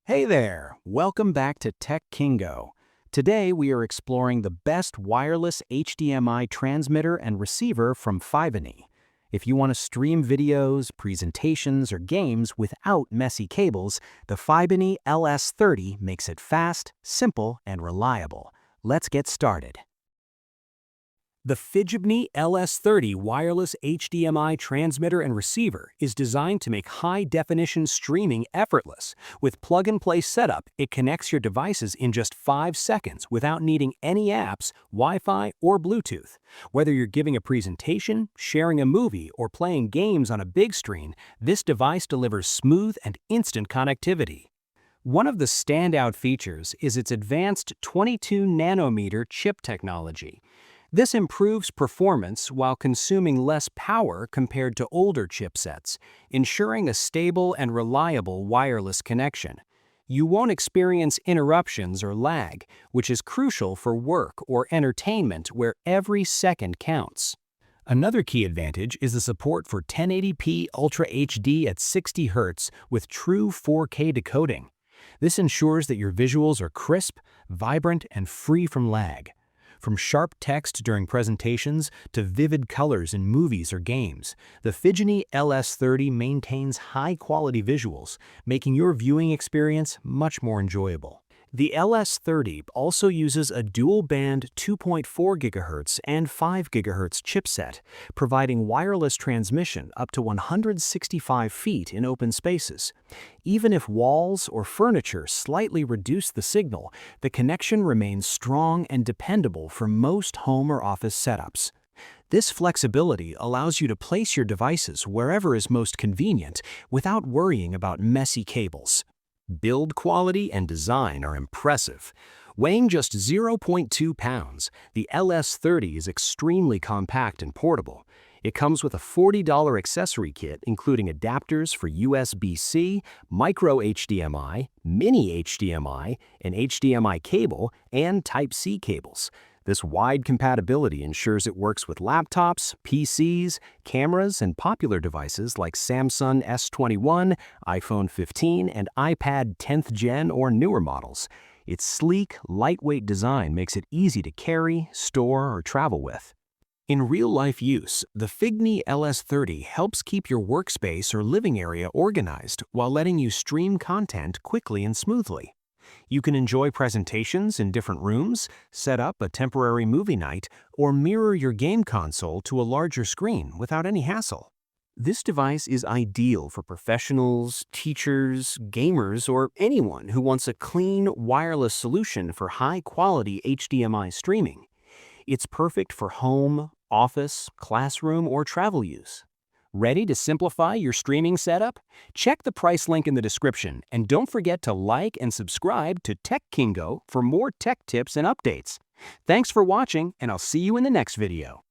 Hey there, welcome back to Tech Kingo. Today we are exploring the best wireless HDMI transmitter and receiver from Fibony. If you want to stream videos, presentations, or games without messy cables, the Fibony LS30 makes it fast, simple, and reliable. Let's get started. The Fibony LS30 wireless HDMI transmitter and receiver is designed to make high-definition streaming effortless. With plug-and-play setup, it connects your devices in just 5 seconds without needing any apps, Wi-Fi, or Bluetooth. Whether you're giving a presentation, sharing a movie, or playing games on a big screen, this device delivers smooth and instant connectivity. One of the standout features is its advanced 22-nanometer chip technology. This improves performance while consuming less power compared to older chipsets, ensuring a stable and reliable wireless connection. You won't experience interruptions or lag, which is crucial for work or entertainment where every second counts. Another key advantage is the support for 1080p Ultra HD at 60 Hz with true 4K decoding. This ensures that your visuals are crisp, vibrant, and free from lag. From sharp text during presentations to vivid colors in movies or games, the Fibony LS30 maintains high-quality visuals, making your viewing experience much more enjoyable. The LS30 also uses a dual-band 2.4 GHz and 5 GHz chipset, providing wireless transmission up to 165 feet in open spaces. Even if walls or furniture slightly reduce the signal, the connection remains strong and dependable for most home or office setups. This flexibility allows you to place your devices wherever is most convenient without worrying about messy cables. Build quality and design are impressive. Weighing just 0.2 pounds, the LS30 is extremely compact and portable. It comes with a $40 accessory kit including adapters for USB-C, micro HDMI, mini HDMI, an HDMI cable, and Type-C cables. This wide compatibility ensures it works with laptops, PCs, cameras, and popular devices like Samsung S21, iPhone 15, and iPad 10th Gen or newer models. Its sleek, lightweight design makes it easy to carry, store, or travel with. In real-life use, the Fibony LS30 helps keep your workspace or living area organized while letting you stream content quickly and smoothly. You can enjoy presentations in different rooms, set up a temporary movie night, or mirror your game console to a larger screen without any hassle. This device is ideal for professionals, teachers, gamers, or anyone who wants a clean, wireless solution for high-quality HDMI streaming. It's perfect for home, office, classroom, or travel use. Ready to simplify your streaming setup? Check the price link in the description and don't forget to like and subscribe to Tech Kingo for more tech tips and updates. Thanks for watching, and I'll see you in the next video.